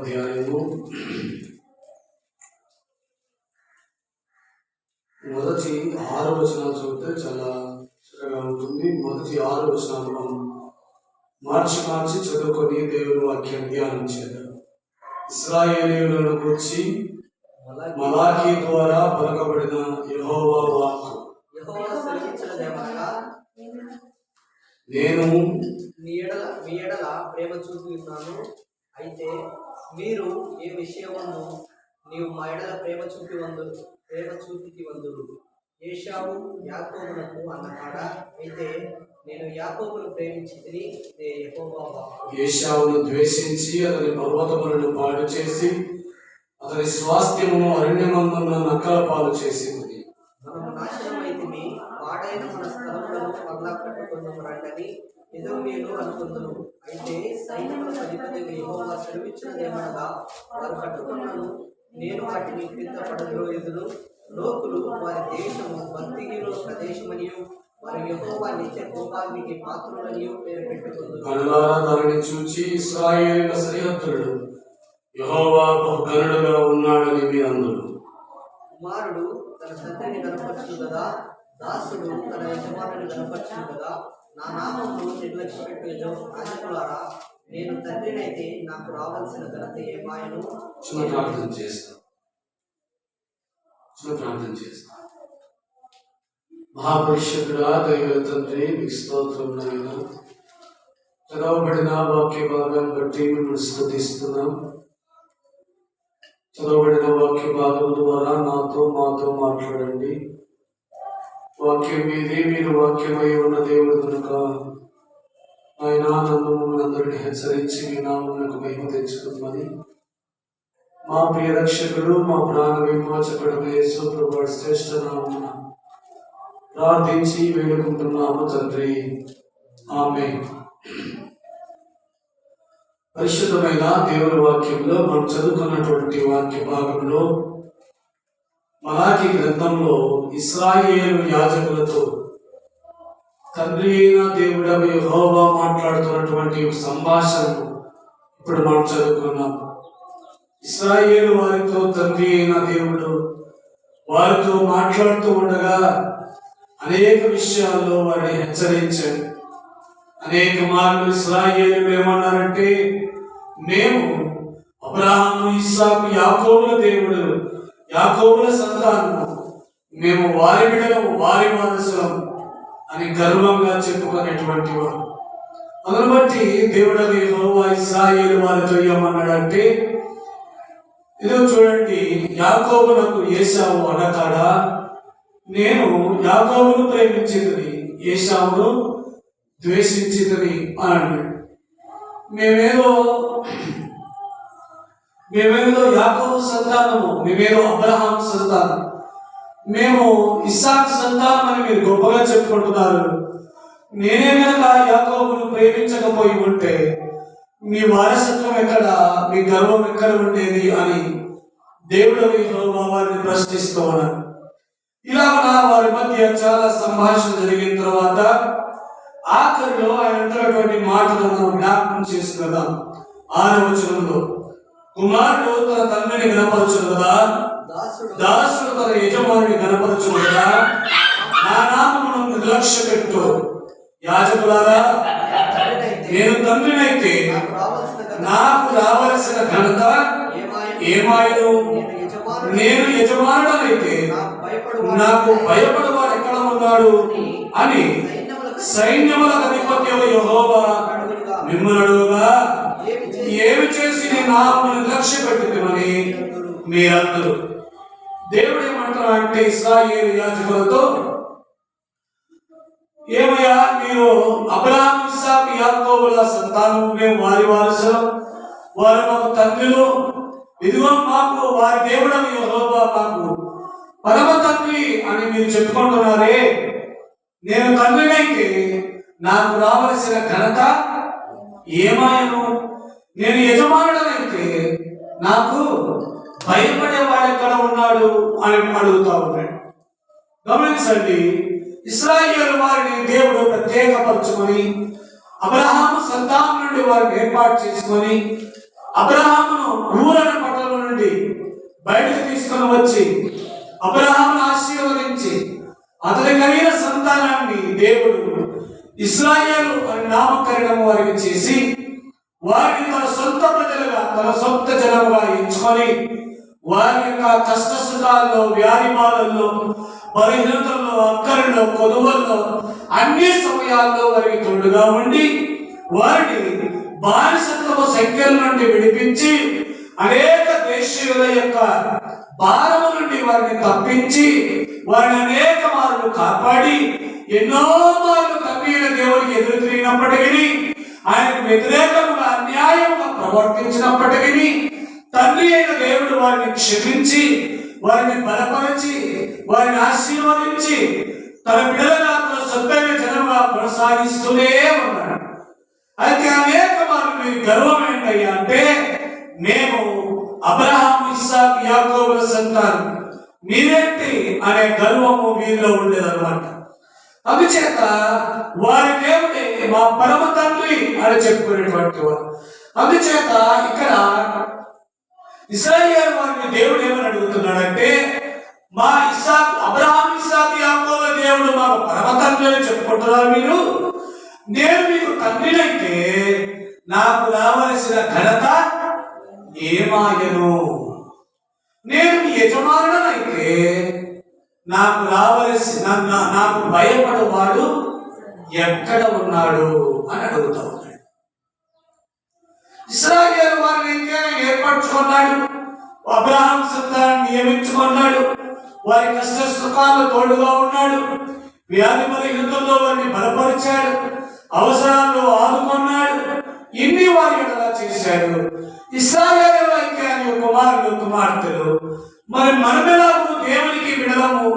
అధ్యాయము మొదటి 6 వచనాలు చదివితే చాలా చక్కగా ఉంటుంది. మొదటి 6 వచనాలు మనం మార్చి చదువుకొని దేవుని వాక్యం ధ్యానం చేద్దాం. ఇశ్రాయేలీయులను గురించి మలాకీ ద్వారా పలకబడిన యెహోవా వాక్కు. నేను మీ ఎడల ప్రేమ చూపుతున్నాను, అయితే మీరు ఏ విషయమును నీవు మా ఎడల ప్రేమ చూపికి వందురు. ఏశావు యాకోబునకు అన్నకాడ, అయితే నేను యాకోబును ప్రేమించితిని. యెహోవా వాక్కు. ఏశావును ద్వేషించి అతని పర్వతములను పాడు చేసి అతని స్వాస్థ్యమును అరణ్యమందున్న నక్కల పాలు చేసింది. మనము నాశనమైతిమి, పాడైన మన స్థలములను మరలా కట్టుకుందాము రండని ఎదోమీయులు అనుకుందురు. అయితే సైన్యములకు అధిపతిగా యెహోవా సెలవిచ్చినదేమనగా, వారు కట్టుకున్నను, నేను వాటిని క్రింద పడద్రోయుదును. లోకులు వారి దేశము భక్తిహీనుల ప్రదేశమనియు వారు యెహోవా నిత్య కోపాగ్నికి పాత్రులనియు పేరు పెట్టుకుందురు. కనులారా దానిని చూచి ఇశ్రాయేలీయుల సరిహద్దులు యెహోవా బహుఘనుడుగా ఉన్నాడని మీరు అందురు. కుమారుడు తన తండ్రిని కనపరచును కదా, దాసుడు తన యజమానుని కనపరచును కదా. నా నామమును నిర్లక్ష్యపెట్టు రాజకులారా, నేను తండ్రినైతే నాకు రావాల్సిన ఘనత ఏమాయను? చిన్న ప్రార్థన చేస్తాం. మహాపరిషత్తుడా దైవ తండ్రి, మీకు స్తోత్రం నాయన. చదవబడిన వాక్య భాగం బట్టి మిమ్మల్ని స్తుతిస్తున్నాం. చదవబడిన వాక్య భాగం ద్వారా మాతో మాట్లాడండి. వాక్యం మీది, మీరు వాక్యమై ఉన్న దేవుడు కనుక ఆయన నన్ను అందరినీ హెచ్చరించి మీ నామమునకు మహిమ తెచ్చుకోమని మా ప్రియ రక్షకుడు, మా ప్రాణ విమోచకుడు యేసు ప్రభువు శ్రేష్ఠ నామమున ప్రార్థించి వేడుకుంటున్నాము తండ్రి, ఆమేన్. పరిశుద్ధమైన దేవుని వాక్యంలో మనం చదువుకున్నటువంటి వాక్య భాగంలో మలాకీ గ్రంథంలో ఇశ్రాయేలు యాజకులతో తండ్రి అయిన దేవుడైన యెహోవా మాట్లాడుతున్నటువంటి సంభాషణను ఇప్పుడు మనం చదువుకున్నాం. ఇశ్రాయేలు వారితో తండ్రి అయిన దేవుడు వారితో మాట్లాడుతూ ఉండగా అనేక విషయాల్లో వారిని హెచ్చరించాడు. అనేక మార్లు ఇశ్రాయేలు ఏమన్నారంటే, మేము అబ్రహాము, ఇస్సాకు, యాకోబుల దేవుడు, యాకోబుల సంతానము, మేము వారి బిడ్డలము, వారి వారసులము అని గర్వంగా చెప్పుకునేటువంటి వారు. అందును బట్టి దేవుడు యెహోవా ఇశ్రాయేలు వారితో ఏమన్నాడంటే, ఇదో చూడండి, యాకోబునకు ఏశావు అనకాడా, నేను యాకోబును ప్రేమించితిని, ఏశావును ద్వేషించితిని అని అన్నాడు. మేమేదో యాకోబు సంతానము, మేమేదో అబ్రహాం సంతానం, మేము ఇస్సాకు సంతానం అని మీరు గొప్పగా చెప్పుకుంటున్నారు. నేనే కనుక యాకోబును ప్రేమించకపోయి ఉంటే మీ వారసత్వం ఎక్కడ, మీ గర్వం ఎక్కడ ఉండేది అని దేవుడు యెహోవా వారిని ప్రశ్నిస్తూ ఉన్నారు. ఇలాగ వారి మధ్య చాలా సంభాషణ జరిగిన తర్వాత ఆఖరిలో ఆయన అంటున్నటువంటి మాటలను జ్ఞాపకం చేసుకుందాం. 6వ వచనంలో, కుమారుడు తన తండ్రిని గణపరచును కదా, దాసుడు తన యజమానుని గణపరచును కదా, నా నామమును నిర్లక్ష్య పెట్టు. యాజకులారా, నేను తండ్రినైతే నాకు రావలసిన ఘనత ఏమాయను? నేను యజమానుడనైతే నాకు భయపడవాడు ఎక్కడ ఉన్నాడు అని సైన్యములకు అధిపత్యము యెహోవా మిమ్మల్ని అడుగుగా, ఏమి చేసి నేను నామమును నిర్లక్ష్య పెట్టుకుని మీరందరూ. దేవుడు ఏమంటున్నా అంటే ఇశ్రాయేలు యాజకులతో, ఏమయ్యా, మీరు అబ్రహాము, ఇస్సాకు, యాకోబుల సంతానం, మేము వారి వారసులం, వారు మాకు తండ్రులు, ఇదిగో మాకు వారి దేవుడని యెహోవా మాకు పరమ తండ్రి అని మీరు చెప్పుకుంటున్నారే. నేను తండ్రినైతే నాకు రావలసిన ఘనత ఏమాయను? నేను యజమానుడనైతే నాకు భయపడేవాడు ఎక్కడ ఉన్నాడు అని అడుగుతా ఉన్నాడు. గమనించండి, ఇశ్రాయేలు వారిని దేవుడు ప్రత్యేకపరచుకొని అబ్రహాము సంతానం నుండి వారిని ఏర్పాటు చేసుకొని అబ్రహామును ఊరని పట్టణం నుండి బయటకు తీసుకుని వచ్చి అబ్రహామును ఆశీర్వదించి అతని కలిగిన సంతానాన్ని దేవుడు ఇశ్రాయేలు అని నామకరణం వారికి చేసి వారిని తన సొంత ప్రజలుగా తన సొంత జనముగా ఎంచుకొని వారి యొక్క కష్ట సుఖాల్లో, వ్యాధి బాధల్లో, బలహీనతల్లో, అక్కరల్లో, కొలువల్లో అన్ని సమయాల్లో వారికి తోడుగా ఉండి వారిని బానిసత్వపు సంఖ్యల నుండి విడిపించి అనేక దేశీయుల యొక్క భారము నుండి వారిని తప్పించి వారిని అనేక మార్లు కాపాడి ఎన్నో మార్లు తప్పిన దేవుడికి ఎదురు తిరిగినప్పటికీ, ఆయనకు వ్యతిరేకముగా అన్యాయముగా ప్రవర్తించినప్పటికీ తండ్రి అయిన దేవుడు వారిని క్షమించి వారిని బలపరిచి వారిని ఆశీర్వదించి తన బిడ్డలుగా తన సొంతైన జనముగా కొనసాగిస్తూనే ఉన్నాడు. అయితే అనేక మార్లు మీరు గర్వం ఏంటయ్యా అంటే, మేము అబ్రహాము, ఇస్సాకు, యాకోబుల సంతానం, మీరేంటి అనే గర్వము వీరిలో ఉండేదన్నమాట. అందుచేత వారి దేవుడే మా పరమ తండ్రి అని చెప్పుకునేటువంటి వారు. అందుచేత ఇక్కడ ఇశ్రాయేలు వారిని దేవుడు ఏమని అడుగుతున్నాడంటే, మా ఇస్సాకు, అబ్రహాము, ఇస్సాకు, యాకోబుల దేవుడు మాకు పరమ తండ్రి అని చెప్పుకుంటున్నారు మీరు. నేను మీకు తండ్రినైతే నాకు రావలసిన ఘనత ఏమాయను? నేను మీ యజమానుడనైతే నాకు రావలసిన నాకు భయపడేవాడు ఎక్కడ ఉన్నాడు అని అడుగుతా ఉన్నాడు. ఇశ్రాయేలు వారిని అయితే ఏర్పరచుకున్నాడు, అబ్రహాము సంతానాన్ని నియమించుకున్నాడు, వారి కష్ట సుఖాలు తోడుగా ఉన్నాడు, వ్యాధి బలహీనతల్లో వారిని బలపరిచాడు, అవసరాల్లో ఆదుకున్నాడు, ఇన్ని వారి ఎలా చేశాడు. ఇశ్రాయేలు అయితే అని కుమారులు, కుమార్తెలు, మరి మనమెలాగూ దేవునికి విడలము,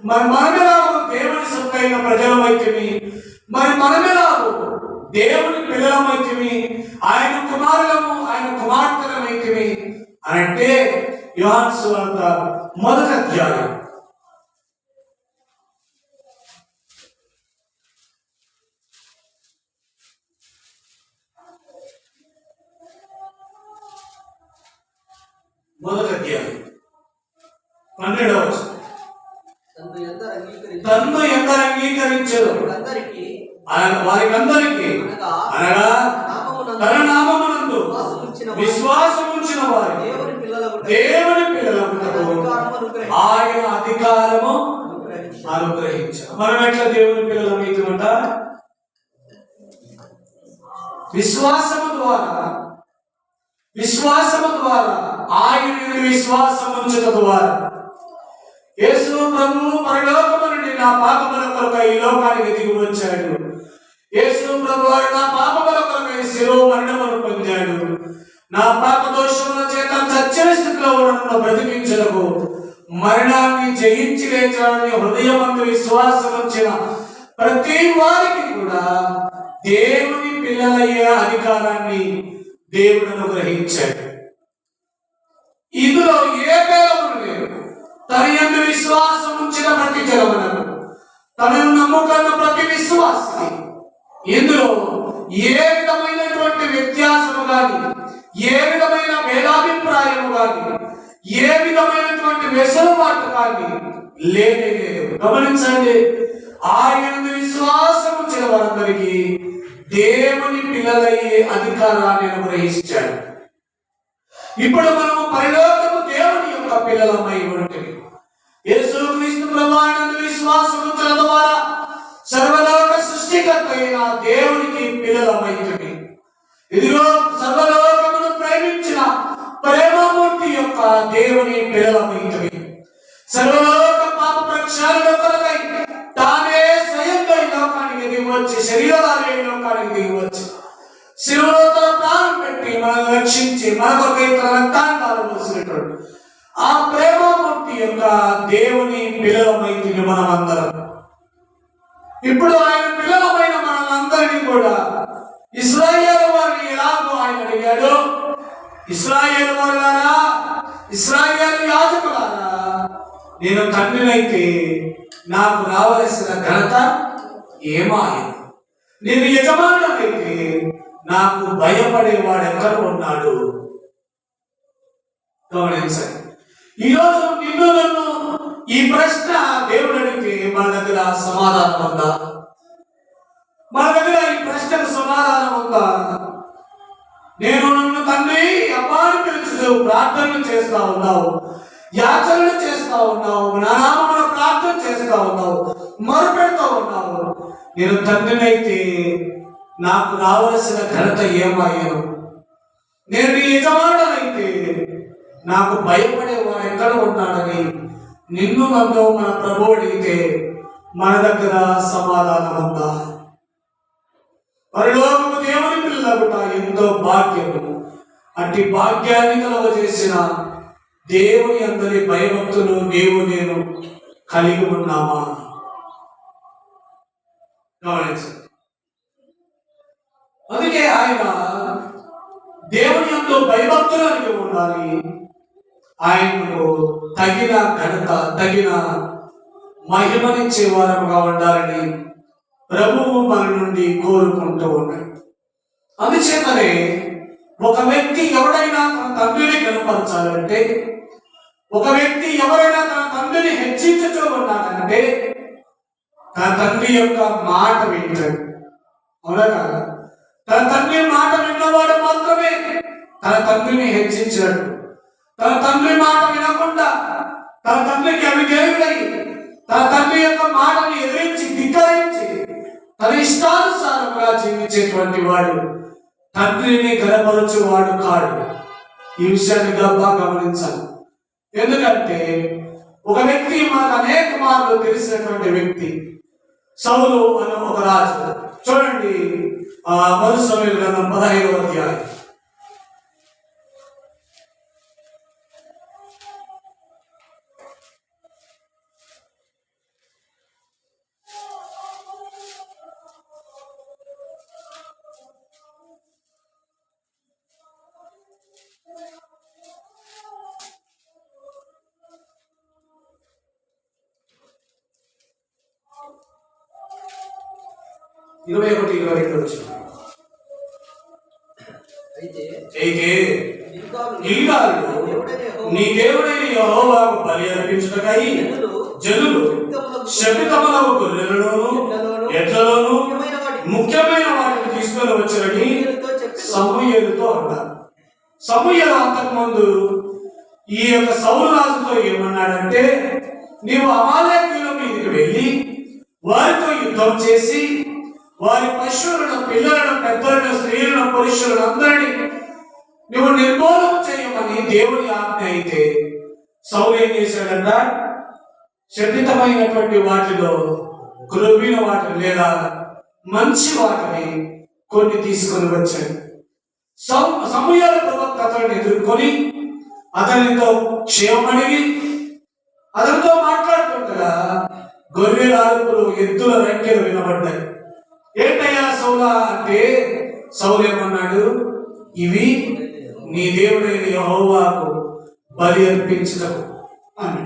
మరి మనమెలాగూ దేవుని సొత్తైన ప్రజలమైతిమి, మరి మనమెలాగూ దేవుని పిల్లలమైతిమి, ఆయన కుమారులము, ఆయన కుమార్తెలమైతిమి అని అంటే యోహాను సువార్త 1వ అధ్యాయం 12వ వచనం. తన్ను ఎందరు అంగీకరించరు వారికందరికీ అనగా తన నామమునందు విశ్వాసముంచిన వారు దేవుని పిల్లలకు ఆయన అధికారము అనుగ్రహించారు. మనం ఎట్లా దేవుని పిల్లలు అవుతామంట? విశ్వాసము ద్వారా ఆయన విశ్వాసముంచుట ద్వారా. యేసు ప్రభువు పరలోకము నుండి నా పాపముల కొరకై ఈ లోకానికి దిగి వచ్చాడు. యేసు ప్రభువు నా పాపముల కొరకై శిలువ మరణమును పొందాడు. నా పాప దోషముల చేత చచ్చిన స్థితిలో ఉన్న బ్రతికించడము, మరణాన్ని జయించి లేచాడని హృదయమందు విశ్వాసం ఉంచిన ప్రతి వారికి కూడా దేవుని పిల్లలయ్యే అధికారాన్ని దేవుడు అనుగ్రహించాడు. ఇందులో ఏ భేదము లేదు. తన యందు విశ్వాసం ఉంచిన ప్రతి జనమునకు, తనను నమ్ముకున్న ప్రతి విశ్వాసి, ఇందులో ఏ విధమైనటువంటి వ్యత్యాసము గాని, ఏ విధమైన భేదాభిప్రాయము గాని, ఏ విధమైనటువంటి వెసులుబాటు కానీ లేనే లేదు. గమనించండి, ఆయన విశ్వాసం ఉంచిన వారందరికీ దేవుని పిల్లలయ్యే అధికారాన్ని అనుగ్రహించాడు. ఇప్పుడు మనము పరలోకపు దేవుని యొక్క పిల్లలమై ఉంటుంది. యేసుక్రీస్తు ప్రభువునందు విశ్వాసం ఉంచడం ద్వారా సర్వలోక సృష్టికర్త అయిన దేవునికి పిల్లలమైతుంది. ఇదిగో సర్వలోకమును ప్రేమించిన ప్రేమమూర్తి యొక్క దేవుని పిల్లలమైతుంది. సర్వలోక పాప ప్రక్షాళన కొరకై తానే స్వయంగా ఈ లోకానికి దిగి వచ్చి, శరీరధారి లోకానికి దిగి వచ్చి శిలువలో తన ప్రాణం పెట్టి మనల్ని రక్షించి మన కొరకై తన రక్తాన్ని తారబోసినటువంటి ఆ ప్రేమమూర్తి యొక్క దేవుని పిల్లలమైతుంది మనమందరం. ఇప్పుడు ఆయన పిల్లలమైన మనందరినీ కూడా ఇశ్రాయేలు వారిని ఎలాగో ఆయన అడిగాడు, ఇశ్రాయేలు వారులారా, ఇశ్రాయేలు యాజకులారా, నేను తండ్రినైతే నాకు రావలసిన ఘనత ఏమాయను? నేను యజమానుడైతే నాకు భయపడేవాడు ఎక్కడ ఉన్నాడు గమనించండి. ఈరోజు నిన్ను నన్ను ఈ ప్రశ్న దేవుడు అడిగితే మన దగ్గర సమాధానం ఉందా? మన దగ్గర ఈ ప్రశ్నకు సమాధానం ఉందా? నేను నన్ను తండ్రి అమ్మాని పిలుచు ప్రార్థనలు చేస్తా ఉన్నావు, యాచనలు చేస్తా ఉన్నావు, నా నామమున ప్రార్థన చేస్తా ఉన్నావు, మొరపెడుతూ ఉన్నావు. నేను తండ్రినైతే నాకు రావలసిన ఘనత ఏమయ్యాను? నేను నీ యజమానుడనైతే నాకు భయపడేవాడు ఎక్కడ ఉన్నాడని నిన్ను నన్ను మన ప్రభువు అడిగితే మన దగ్గర సమాధానం ఉందా? పరలోకము దేవుని పిల్లగుట ఎంతో భాగ్యము. అట్టి భాగ్యాన్ని కలుగజేసిన దేవుని అందరి భయభక్తులు నీవు నేను కలిగి ఉన్నామా? గమనించండి. అందుకే ఆయన దేవుని ఎంతో భయభక్తులు కలిగి ఉండాలి. ఆయనకు తగిన ఘనత, తగిన మహిమనిచ్చే వారముగా ఉండాలని ప్రభువు మన నుండి కోరుకుంటూ ఉన్నాడు. అందుచేతనే ఒక వ్యక్తి ఎవరైనా తన తండ్రిని కనపరచాలంటే, ఒక వ్యక్తి ఎవరైనా తన తండ్రిని హెచ్చించుతూ ఉన్నాడంటే తన తండ్రి యొక్క మాట వింటాడు. అవునా కాదా? తన తండ్రి మాట విన్నవాడు మాత్రమే తన తండ్రిని హెచ్చించాడు. తన తండ్రి మాట వినకుండా తన తండ్రికి అవిధేయుడై తన తండ్రి యొక్క మాటను ఎదిరించి ధిక్కరించి తన ఇష్టానుసారంగా జీవించేటువంటి వాడు తండ్రిని గనపరచువాడు కాడు. ఈ విషయాన్ని బాగా గమనించాలి. ఎందుకంటే ఒక వ్యక్తి మనకు అనేక మార్లు తెలిసినటువంటి వ్యక్తి సౌలు అనే ఒక రాజు. చూడండి, మొదటి సమూయేలు గ్రంథం 15వ అధ్యాయం. ఇరవై 21-22 వచ్చిన. అయితే గిల్గాలులో నీ దేవుడైన యెహోవాకు బలి అర్పించుటకై జనులు శపితములగు గొర్రెలలోను ఎడ్లలోను ముఖ్యమైన వాటిని తీసుకొని వచ్చారని సమూయేలుతో అన్నారు. సమూయేలు అంతకుముందు ఈ యొక్క సౌలు రాజుతో ఏమన్నాడంటే, నీవు అమాలేకీయుల మీదకి వెళ్ళి వారితో యుద్ధం చేసి వారి పశువులను, పిల్లలను, పెద్దలను, స్త్రీలను, పురుషులను అందరినీ నువ్వు నిర్మూలన చేయమని దేవుని ఆజ్ఞ అయితే సౌలు ఏం చేశాడంట? శపితమైనటువంటి వాటిలో క్రొవ్విన వాటిని లేదా మంచి వాటిని కొన్ని తీసుకొని వచ్చాడు. సమూయేలు ప్రవక్త అతన్ని ఎదుర్కొని అతనితో క్షేమమడిగి అతనితో మాట్లాడుతుండగా గొర్రెల అరుపులు, ఎద్దుల రెక్కలు వినబడ్డాయి. ఏంటయ్యా సౌలా అంటే, సౌలు ఏమన్నాడు? ఇవి నీ దేవుడైన యెహోవాకు బలి అర్పించటకు అని.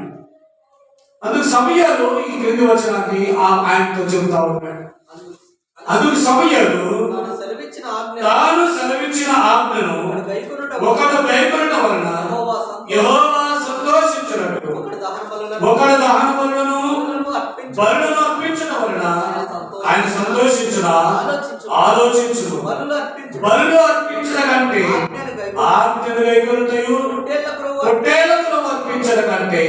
అందుకు సమూయేలు ఈ క్రింది వచనాన్ని ఆయనతో చెబుతా ఉన్నాడు. అందుకు సమూయేలు తాను సెలవిచ్చిన ఆజ్ఞను ఒకడు గైకొనుట వలన యెహోవా సంతోషించినట్టు ఒకడు దహన బలులను అర్పించడం వలన ఆయన సంతోషించున ఆలోచించును. బలులు అర్పించిన కంటే ఆజ్ఞను గైకొనుటయు పొట్టేళ్లతో అర్పించిన కంటే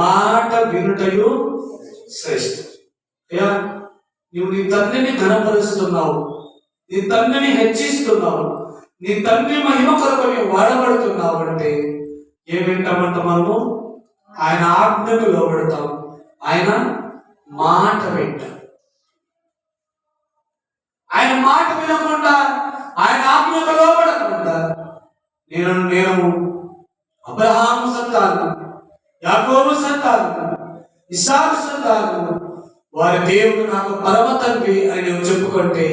మాట వినుటయు శ్రేష్ఠం. నువ్వు నీ తండ్రిని ఘనపరుస్తున్నావు, నీ తండ్రిని హెచ్చిస్తున్నావు, నీ తండ్రి మహిమ కొరకు నీవు వాడబడుతున్నావు అంటే ఏం వింటామంట? మనము ఆయన ఆజ్ఞకు లోబడతాం, ఆయన మాట వింటాం. ఆయన మాట వినకుండా, ఆయన ఆజ్ఞకు లోబడకుండా నేను అబ్రహాము సంతానం, యాకోబు సంతానం, ఇస్సాకు సంతానం, వారి దేవుడు నాకు పరమ తండ్రి అని నువ్వు చెప్పుకుంటే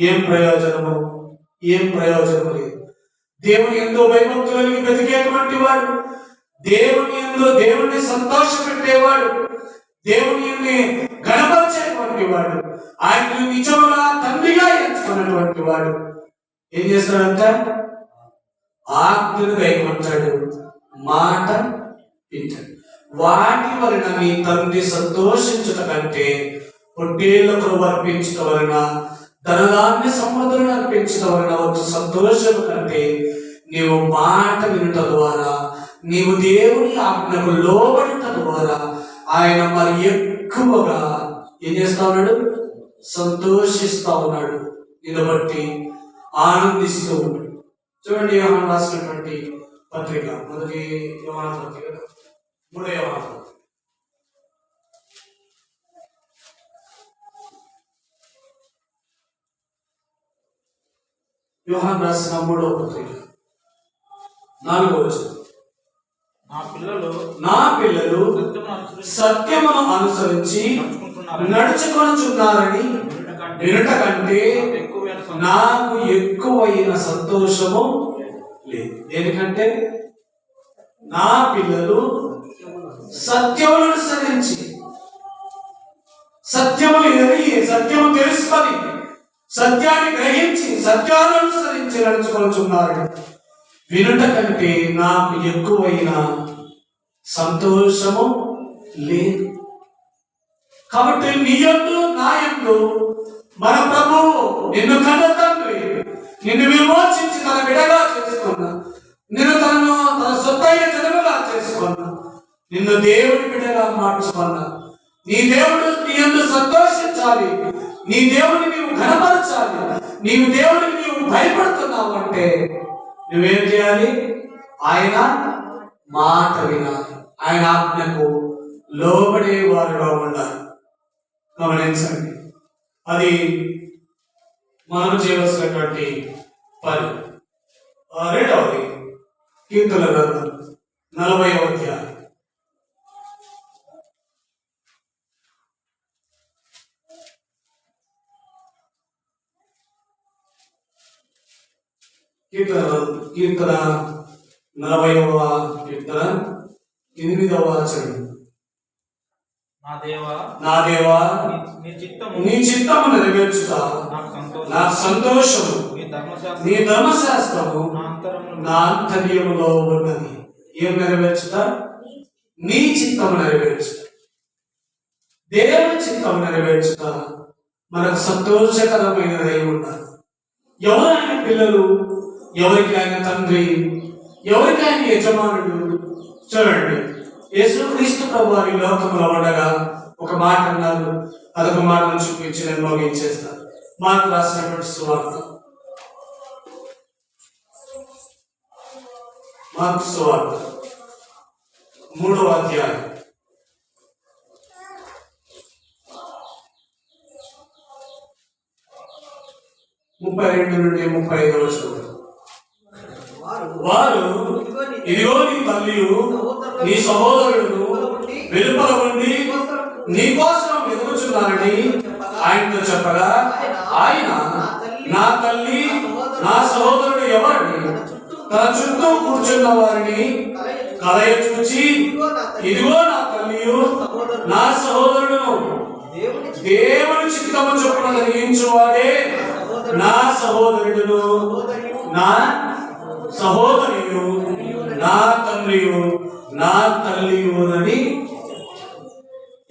ఏం ప్రయోజనము? ఏం ప్రయోజనము లేదు. దేవుని ఎంతో భయభక్తులకి బ్రతికేటువంటి వాడు, దేవుణ్ణి సంతోషపెట్టేవాడు, దేవుని గణపరిచేటువంటి వాడు, ఆయన నిజముగా తండ్రిగా ఎంచుకున్నటువంటి వాడు ఏం చేస్తాడంట? ఆజ్ఞను గైకొంటాడు, మాట వింటాడు. వాటి వలన నీ తండ్రి సంతోషించుట కంటే పొట్టేళ్లకు అర్పించుట వలన, ధనధాన్య సమృద్ధులను అర్పించుట వలన వచ్చు సంతోషం కంటే నీవు మాట వినుట ద్వారా, నీవు దేవుని ఆజ్ఞకు లోబడుట ద్వారా ఆయన మరి ఎక్కువగా ఏం చేస్తా ఉన్నాడు? సంతోషిస్తా ఉన్నాడు. నిన్ను బట్టి ఆనందిస్తూ ఉన్నాడు. చూడండి, యోహాను రాసినటువంటి పత్రిక, మొదటి యోహాను పత్రిక 3వ యోహాను. యోహాను రాసిన 3వ పత్రిక 4వ వచనం. నా పిల్లలు సత్యమును అనుసరించి నడుచుకొనుచున్నారని వినుట కంటే నాకు ఎక్కువైన సంతోషము లేదు. ఎందుకంటే నా పిల్లలు సత్యమును అనుసరించి, సత్యములు ఎరిగి, సత్యము తెలుసుకొని, సత్యాన్ని గ్రహించి, సత్యాన్ని అనుసరించి నడుచుకొనుచున్నారు. వినుట కంటే నాకు ఎక్కువైన సంతోషము లేదు. కాబట్టి నీ యందు నా యందు మన ప్రభువు నిన్ను కన్న తండ్రి నిన్ను విమోచించి తన బిడ్డగా చేసుకున్నా, నిన్ను తన సొత్తైన జనముగా చేసుకున్నా, నిన్ను దేవుని బిడ్డగా మార్చుకున్నా. నీ దేవుడు నీ యందు సంతోషించాలి, నీ దేవుని నీవు ఘనపరచాలి. నీవు దేవుడికి నీవు భయపడుతున్నావు అంటే నువ్వేం చేయాలి? ఆయన మాట వినాలి, ఆయన ఆజ్ఞకు లోబడే వారుగా ఉండాలి. గమనించండి, అది మనం చేయవలసినటువంటి పని. రెండవది కీర్తనల గ్రంథం 40వ అధ్యాయం. కీర్తన 40వ కీర్తన 8వ వచనం. నా దేవా నీ చిత్తము నెరవేర్చుట నాకు సంతోషము, నీ ధర్మశాస్త్రము నా అంతర్యములో ఉన్నది. ఏం నెరవేర్చుట? నీ చిత్తము నెరవేర్చుట, దేవుని చిత్తము నెరవేర్చుట మనకు సంతోషకరమైనదై ఉండాలి. ఎవరైన పిల్లలు, ఎవరికి ఆయన తండ్రి, ఎవరికి ఆయన యజమానుడు. చూడండి, యేసుక్రీస్తు ప్రభు వారి లోకంలో ఉండగా ఒక మాట అన్నారు. అదొక మాటను చూపించి నేను ముగించేస్తాను. మార్కు రాసినటువంటి సువార్త, మార్కు సువార్త 3వ అధ్యాయం 32 నుండి 35 వచనం. వారు ఇదిగో నీ తల్లియు నీ సహోదరుడు వెలుపల ఉండి నీ కోసం ఎదుగుచున్నారని ఆయనతో చెప్పగా, ఆయన నా తల్లి నా సహోదరుడు ఎవరిని తన చుట్టూ కూర్చున్న వారిని కలయ చూచి, ఇదిగో నా తల్లియు నా సహోదరుడు, దేవుని చిత్తము చొప్పున జరిగించువాడే నా సహోదరుడును, నా సహోదరియు, నా తండ్రియు, నా తల్లియునని.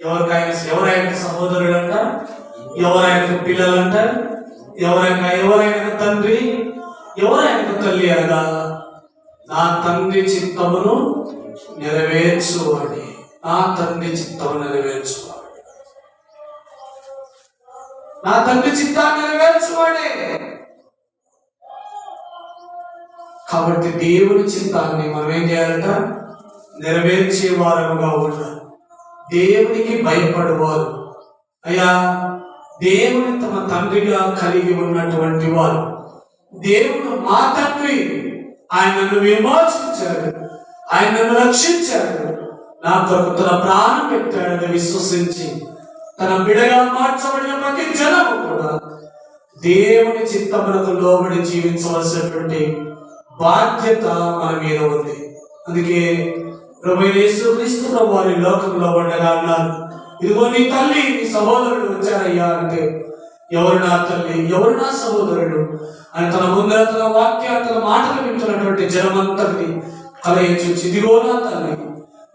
ఎవరైనా సహోదరుడు అంట, ఎవరైనా పిల్లలంట, ఎవరైనా తండ్రి, ఎవరైనా తల్లి అనగా నా తండ్రి చిత్తమును నెరవేర్చువాడి, నా తండ్రి చిత్తము నెరవేర్చువాడు, నా తండ్రి చిత్తాన్ని నెరవేర్చువాడే. కాబట్టి దేవుని చిత్తాన్ని మనం ఏం చేయాలంట? నెరవేర్చే వారముగా ఉండాలి. దేవునికి భయపడేవారు, అయ్యా దేవుని తమ తండ్రిగా కలిగి ఉన్నటువంటి వారు. దేవుడు మా తండ్రి, ఆయన నన్ను విమోచించాడు, ఆయన నన్ను రక్షించాడు, నా కొరకు తన ప్రాణం పెట్టాడని విశ్వసించి తన బిడగా మార్చబడిన ప్రతి జనము కూడా దేవుని చిత్తమునకు లోబడి జీవించవలసినటువంటి బాధ్యత మన మీద ఉంది. అందుకే ప్రభువైన యేసుక్రీస్తు ప్రభు వారి లోకంలో ఉండగా అన్నారు, ఇదిగో నీ తల్లి నీ సహోదరుడు వచ్చారయ్యా అంటే ఎవరు నా తల్లి, ఎవరు నా సహోదరుడు అని తన ముందర తన వాక్య తన మాటలు వింటున్నటువంటి జనమంతటిని కలయించి, ఇదిగో నా తల్లి,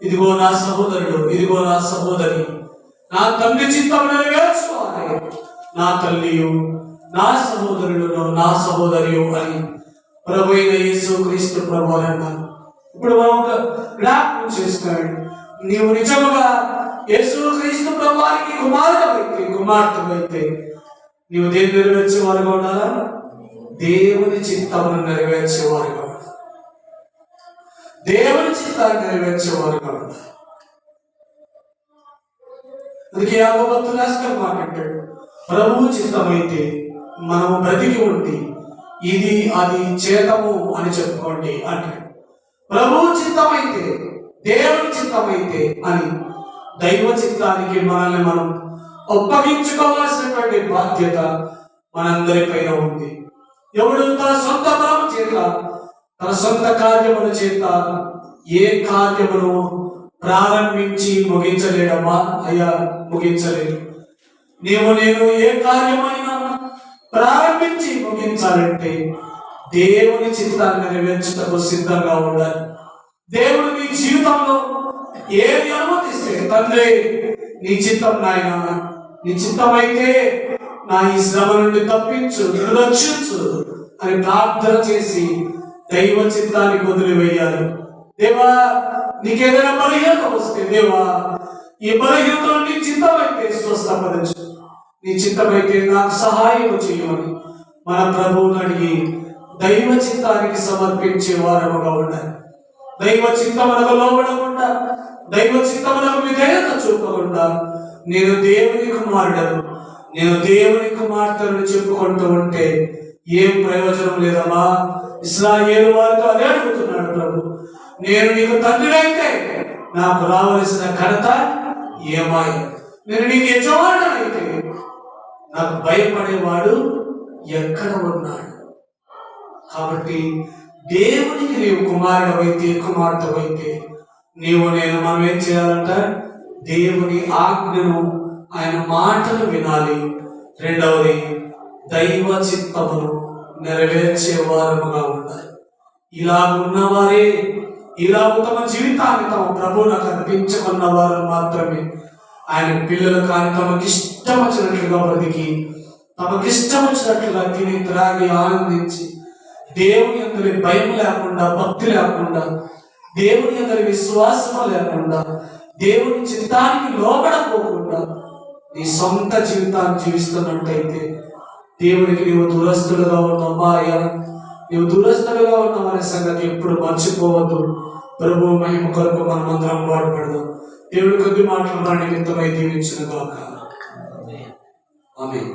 ఇదిగో నా సహోదరుడు, ఇదిగో నా సహోదరి, నా తండ్రి చిత్తం నెరవేర్చుకోవాలి, నా తల్లియు నా సహోదరుడు నా సహోదరియు అని ప్రభు అయిన యేసు క్రీస్తు ప్రభు అన్నారు. ఇప్పుడు మనం ఒక జ్ఞాపకం చేసుకోండి. నీవు నిజముగా యేసు క్రీస్తు ప్రభువానికి కుమార్తెవైతే నీవు దేన్ని నెరవేర్చేవారుగా ఉండాలా? దేవుని చిత్తమును నెరవేర్చేవారుగా ఉండాలి. దేవుని చిత్తాన్ని నెరవేర్చేవారుగా ఉండాలి. అందుకే యాకోబు రాష్ట్రం మాట్లాడాడు, ప్రభువు చిత్తమైతే మనము బ్రతికి ఉండి ఇది అది చేతము అని చెప్పుకోండి అంటాడు. ప్రభువు చిత్తమైతే, దేవుని చిత్తమైతే అని దైవ చిత్తానికి మనల్ని మనం ఒప్పగించుకోవాల్సినటువంటి బాధ్యత మనందరి పైన ఉంది. ఎవడు తన సొంత బలము చేత, తన సొంత కార్యముల చేత ఏ కార్యమును ప్రారంభించి ముగించలేడమ్మా? అయ్యా, ముగించలేదు. నేను ఏ కార్యమైనా ప్రారంభించి ముగించాలంటే దేవుని చిత్తాన్ని నెరవేర్చుటకు సిద్ధంగా ఉండాలి. దేవుడు నీ జీవితంలో ఏది అనుమతిస్తే, తండ్రి నీ చిత్తం నాయన, నీ చిత్తమైతే నా ఈ శ్రమ నుండి తప్పించు, రక్షించు అని ప్రార్థన చేసి దైవ చిత్తానికి వదిలివేయాలి. దేవా, నీకేదైనా బలహీనత వస్తే, దేవా ఈ బలహీనతలో నీ చిత్తమైతే స్వస్థపరచు, నీ చిత్తమైతే నాకు సహాయం చేయమని మన ప్రభువుని అడిగి దైవ చిత్తానికి సమర్పించే వారముగా ఉండాలి. దైవ చిత్తమునకు లోబడకుండా, దైవ చిత్తమునకు విధేయత చూపకుండా నేను దేవుని కుమారుడను, నేను దేవుని కుమార్తెను చెప్పుకుంటూ ఉంటే ఏం ప్రయోజనం లేదమ్మా. ఇశ్రాయేలు వారితో అదే అడుగుతున్నాడు ప్రభు, నేను నీకు తండ్రినైతే నాకు రావలసిన ఘనత ఏమాయి? నేను నీకు యజమానుడనైతే నాకు భయపడేవాడు ఎక్కడ ఉన్నాడు? కాబట్టి దేవునికి నీవు కుమారుడవైతే, కుమార్తెవైతే నేను మనం ఏం చేయాలంట? దేవుని ఆజ్ఞను, ఆయన మాటలు వినాలి. రెండవది, దైవ చిత్తమును నెరవేర్చే వారముగా ఉండాలి. ఇలా ఉన్నవారే, ఇలా తమ జీవితాన్ని తమ ప్రభువునకు అర్పించుకున్న వారు మాత్రమే ఆయన పిల్లలు. కానీ తమకిష్టం వచ్చినట్లుగా బ్రతికి, తమకిష్టం వచ్చినట్లుగా తిని త్రాగి ఆనందించి, దేవుని అందరి భయం లేకుండా, భక్తి లేకుండా, దేవుని అందరి విశ్వాసం లేకుండా, దేవుని చిత్తానికి లోబడపోకుండా నీ సొంత జీవితాన్ని జీవిస్తున్నట్టయితే దేవునికి నీవు దూరస్తులుగా ఉన్నావా? అయ్యా, నీవు దూరస్తులుగా ఉన్నావు అనే సంగతి ఎప్పుడు మర్చిపోవద్దు. ప్రభు మహిమ కొరకు మనమందరం వాడబడదాం. దేవుడి కొద్ది మాటలు మన నిమిత్తమై దీవించును గాక. ఆమేన్.